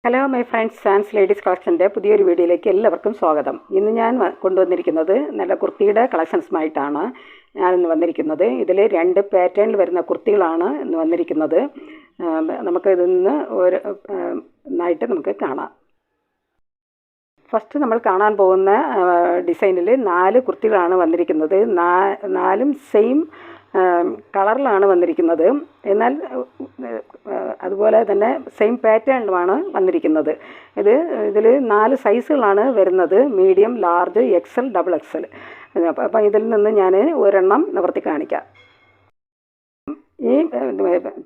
Hello my friends, Sans ladies കളക്ഷൻ്റെ പുതിയൊരു വീഡിയോയിലേക്ക് എല്ലാവർക്കും സ്വാഗതം. ഇന്ന് ഞാൻ കൊണ്ടുവന്നിരിക്കുന്നത് നല്ല കുർത്തിയുടെ കളക്ഷൻസുമായിട്ടാണ് ഞാനിന്ന് വന്നിരിക്കുന്നത്. ഇതിൽ 2 പാറ്റേണിൽ വരുന്ന കുർത്തികളാണ് ഇന്ന് വന്നിരിക്കുന്നത്. നമുക്കിതിന്ന് ഒന്നായിട്ട് നമുക്ക് കാണാം. ഫസ്റ്റ് നമ്മൾ കാണാൻ പോകുന്ന ഡിസൈനിൽ 4 കുർത്തികളാണ് വന്നിരിക്കുന്നത്. 4ഉം സെയിം കളറിലാണ് വന്നിരിക്കുന്നത്. എന്നാൽ അതുപോലെ തന്നെ സെയിം പാറ്റേണിലുമാണ് വന്നിരിക്കുന്നത്. ഇതിൽ 4 സൈസുകളാണ് വരുന്നത്: medium, large, XL, double XL. അപ്പം ഇതിൽ നിന്ന് ഞാൻ ഒരെണ്ണം നിവർത്തി കാണിക്കാം. ഈ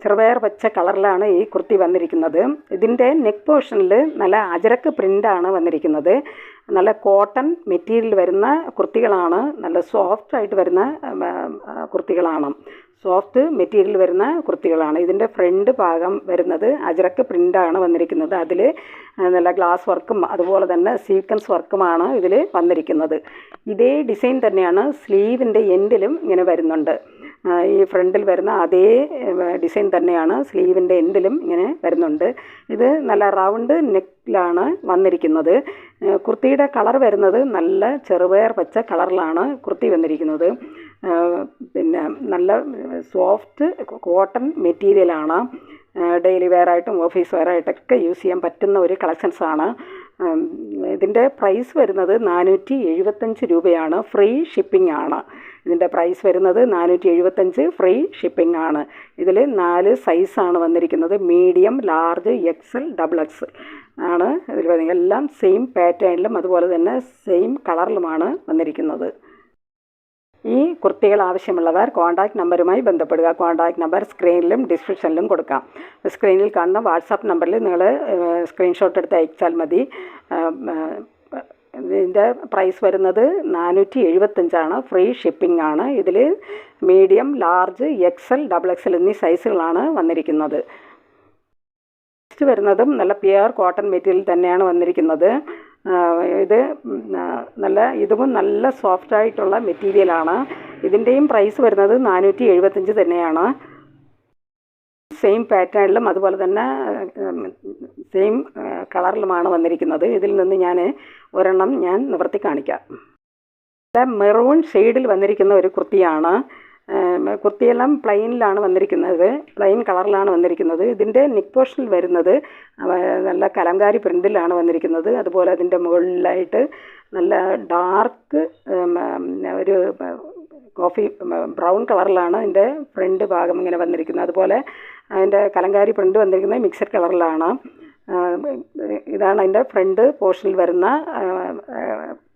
ചെറുപയർ പച്ച കളറിലാണ് ഈ കുർത്തി വന്നിരിക്കുന്നത്. ഇതിൻ്റെ നെക്ക് പോർഷനിൽ നല്ല അജരക്ക് പ്രിൻ്റാണ് വന്നിരിക്കുന്നത്. നല്ല കോട്ടൺ മെറ്റീരിയൽ വരുന്ന കുർത്തികളാണ്, നല്ല സോഫ്റ്റ് ആയിട്ട് വരുന്ന കുർത്തികളാണ്, സോഫ്റ്റ് മെറ്റീരിയൽ വരുന്ന കുർത്തികളാണ്. ഇതിൻ്റെ ഫ്രണ്ട് ഭാഗം വരുന്നത് അജരക്ക് പ്രിൻ്റാണ് വന്നിരിക്കുന്നത്. അതിൽ നല്ല ഗ്ലാസ് വർക്കും അതുപോലെ തന്നെ സീക്വൻസ് വർക്കുമാണ് ഇതിൽ വന്നിരിക്കുന്നത്. ഇതേ ഡിസൈൻ തന്നെയാണ് സ്ലീവിൻ്റെ എൻഡിലും ഇങ്ങനെ വരുന്നുണ്ട്. ഈ ഫ്രണ്ടിൽ വരുന്ന അതേ ഡിസൈൻ തന്നെയാണ് സ്ലീവിൻ്റെ എൻഡിലും ഇങ്ങനെ വരുന്നുണ്ട്. ഇത് നല്ല റൗണ്ട് നെക്കിലാണ് വന്നിരിക്കുന്നത്. കുർത്തിയുടെ കളർ വരുന്നത് നല്ല ചെറുപയർ പച്ച കളറിലാണ് കുർത്തി വന്നിരിക്കുന്നത്. പിന്നെ നല്ല സോഫ്റ്റ് കോട്ടൺ മെറ്റീരിയലാണ്. ഡെയിലി വെയറായിട്ടും ഓഫീസ് വെയറായിട്ടൊക്കെ യൂസ് ചെയ്യാൻ പറ്റുന്ന ഒരു കളക്ഷൻസാണ്. ഇതിൻ്റെ പ്രൈസ് വരുന്നത് 475 രൂപയാണ്. ഫ്രീ ഷിപ്പിംഗ് ആണ്. ഇതിൻ്റെ പ്രൈസ് വരുന്നത് 475, ഫ്രീ ഷിപ്പിംഗ് ആണ്. ഇതിൽ 4 സൈസാണ് വന്നിരിക്കുന്നത്: medium, large, XL, double XL ആണ് ഇതിൽ വരുന്നത്. എല്ലാം സെയിം പാറ്റേണിലും അതുപോലെ തന്നെ സെയിം കളറിലുമാണ് വന്നിരിക്കുന്നത്. ഈ കുർത്തികൾ ആവശ്യമുള്ളവർ കോൺടാക്റ്റ് നമ്പറുമായി ബന്ധപ്പെടുക. കോൺടാക്റ്റ് നമ്പർ സ്ക്രീനിലും ഡിസ്ക്രിപ്ഷനിലും കൊടുക്കാം. സ്ക്രീനിൽ കാണുന്ന വാട്സാപ്പ് നമ്പറിൽ നിങ്ങൾ സ്ക്രീൻഷോട്ട് എടുത്ത് അയച്ചാൽ മതി. ഇതിൻ്റെ പ്രൈസ് വരുന്നത് 475 ഫ്രീ ഷിപ്പിംഗ് ആണ്. ഇതിൽ medium, large, XL, double XL എന്നീ സൈസുകളാണ് വന്നിരിക്കുന്നത്. നെക്സ്റ്റ് വരുന്നതും നല്ല പ്യുവർ കോട്ടൺ മെറ്റീരിയൽ തന്നെയാണ് വന്നിരിക്കുന്നത്. ഇതും നല്ല സോഫ്റ്റ് ആയിട്ടുള്ള മെറ്റീരിയലാണ്. ഇതിൻ്റെയും പ്രൈസ് വരുന്നത് 475 തന്നെയാണ്. സെയിം പാറ്റേണിലും അതുപോലെ തന്നെ സെയിം കളറിലുമാണ് വന്നിരിക്കുന്നത്. ഇതിൽ നിന്ന് ഞാൻ ഒരെണ്ണം നിവർത്തി കാണിക്കാം. മെറൂൺ ഷെയ്ഡിൽ വന്നിരിക്കുന്ന ഒരു കുർത്തിയാണ്. കുർത്തിയെല്ലാം പ്ലെയിനിലാണ് വന്നിരിക്കുന്നത്, പ്ലെയിൻ കളറിലാണ് വന്നിരിക്കുന്നത്. ഇതിൻ്റെ നെക്ക് പോർഷനിൽ വരുന്നത് നല്ല കലങ്കാരി പ്രിൻറ്റിലാണ് വന്നിരിക്കുന്നത്. അതുപോലെ അതിൻ്റെ മുകളിലായിട്ട് നല്ല ഡാർക്ക് ഒരു കോഫി ബ്രൗൺ കളറിലാണ് അതിൻ്റെ ഫ്രണ്ട് ഭാഗം ഇങ്ങനെ വന്നിരിക്കുന്നത്. അതുപോലെ അതിൻ്റെ കലങ്കാരി പ്രിൻ്റ് വന്നിരിക്കുന്നത് മിക്സഡ് കളറിലാണ്. ഇതാണ് അതിൻ്റെ ഫ്രണ്ട് പോർഷനിൽ വരുന്ന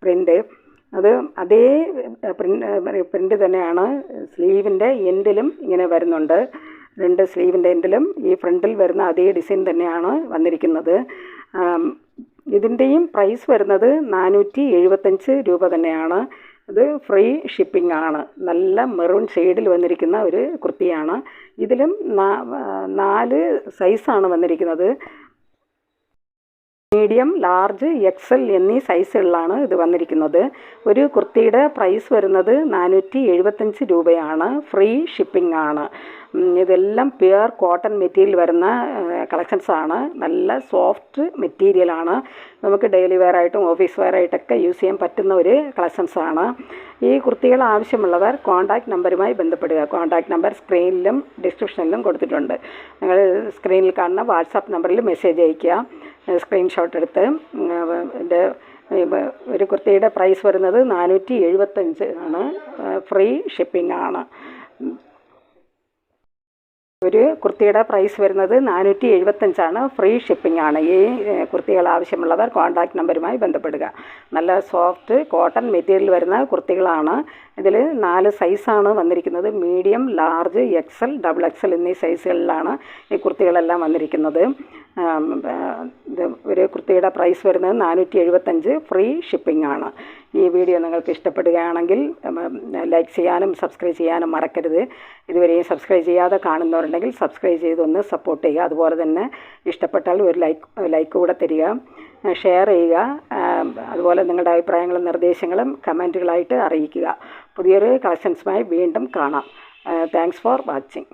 പ്രിൻ്റ്. അതേ പ്രിൻ്റ് തന്നെയാണ് സ്ലീവിൻ്റെ എൻഡിലും ഇങ്ങനെ വരുന്നുണ്ട്. 2 സ്ലീവിൻ്റെ എൻഡിലും ഈ ഫ്രണ്ടിൽ വരുന്ന അതേ ഡിസൈൻ തന്നെയാണ് വന്നിരിക്കുന്നത്. ഇതിൻ്റെയും പ്രൈസ് വരുന്നത് 475 രൂപ തന്നെയാണ്. ഇത് ഫ്രീ ഷിപ്പിംഗ് ആണ്. നല്ല മെറൂൺ ഷെയ്ഡിൽ വന്നിരിക്കുന്ന ഒരു കുർത്തിയാണ്. ഇതിലും 4 സൈസാണ് വന്നിരിക്കുന്നത്: മീഡിയം, ലാർജ്, എക്സൽ എന്നീ സൈസുകളിലാണ് ഇത് വന്നിരിക്കുന്നത്. ഒരു കുർത്തിയുടെ പ്രൈസ് വരുന്നത് 475 രൂപയാണ്. ഫ്രീ ഷിപ്പിംഗ് ആണ്. ഇതെല്ലാം പ്യുവർ കോട്ടൺ മെറ്റീരിയൽ വരുന്ന കളക്ഷൻസാണ്. നല്ല സോഫ്റ്റ് മെറ്റീരിയലാണ്. നമുക്ക് ഡെയിലി വെയറായിട്ടും ഓഫീസ് വെയറായിട്ടൊക്കെ യൂസ് ചെയ്യാൻ പറ്റുന്ന ഒരു കളക്ഷൻസാണ്. ഈ കുർത്തികൾ ആവശ്യമുള്ളവർ കോൺടാക്റ്റ് നമ്പറുമായി ബന്ധപ്പെടുക. കോൺടാക്റ്റ് നമ്പർ സ്ക്രീനിലും ഡിസ്ക്രിപ്ഷനിലും കൊടുത്തിട്ടുണ്ട്. നിങ്ങൾ സ്ക്രീനിൽ കാണുന്ന വാട്സാപ്പ് നമ്പറിൽ മെസ്സേജ് അയയ്ക്കുക. സ്ക്രീൻഷോട്ട് എടുത്ത് ഒരു കുർത്തിയുടെ പ്രൈസ് വരുന്നത് 475 ആണ്. ഫ്രീ ഷിപ്പിംഗ് ആണ്. ഒരു കുർത്തിയുടെ പ്രൈസ് വരുന്നത് 475 ഫ്രീ ഷിപ്പിംഗ് ആണ്. ഈ കുർത്തികൾ ആവശ്യമുള്ളവർ കോൺടാക്റ്റ് നമ്പറുമായി ബന്ധപ്പെടുക. നല്ല സോഫ്റ്റ് കോട്ടൺ മെറ്റീരിയൽ വരുന്ന കുർത്തികളാണ്. ഇതിൽ 4 സൈസാണ് വന്നിരിക്കുന്നത്: medium, large, XL, double XL എന്നീ സൈസുകളിലാണ് ഈ കുർത്തികളെല്ലാം വന്നിരിക്കുന്നത്. ഒരു കുർത്തിയുടെ പ്രൈസ് വരുന്നത് 475, ഫ്രീ ഷിപ്പിംഗ് ആണ്. ഈ വീഡിയോ നിങ്ങൾക്ക് ഇഷ്ടപ്പെടുകയാണെങ്കിൽ ലൈക്ക് ചെയ്യാനും സബ്സ്ക്രൈബ് ചെയ്യാനും മറക്കരുത്. ഇതുവരെയും സബ്സ്ക്രൈബ് ചെയ്യാതെ കാണുന്നവരുണ്ടെങ്കിൽ സബ്സ്ക്രൈബ് ചെയ്തൊന്ന് സപ്പോർട്ട് ചെയ്യുക. അതുപോലെ തന്നെ ഇഷ്ടപ്പെട്ടാൽ ഒരു ലൈക്ക് കൂടെ തരിക, ഷെയർ ചെയ്യുക. അതുപോലെ നിങ്ങളുടെ അഭിപ്രായങ്ങളും നിർദ്ദേശങ്ങളും കമൻറ്റുകളായിട്ട് അറിയിക്കുക. പുതിയൊരു കളക്ഷൻസുമായി വീണ്ടും കാണാം. Thanks for watching.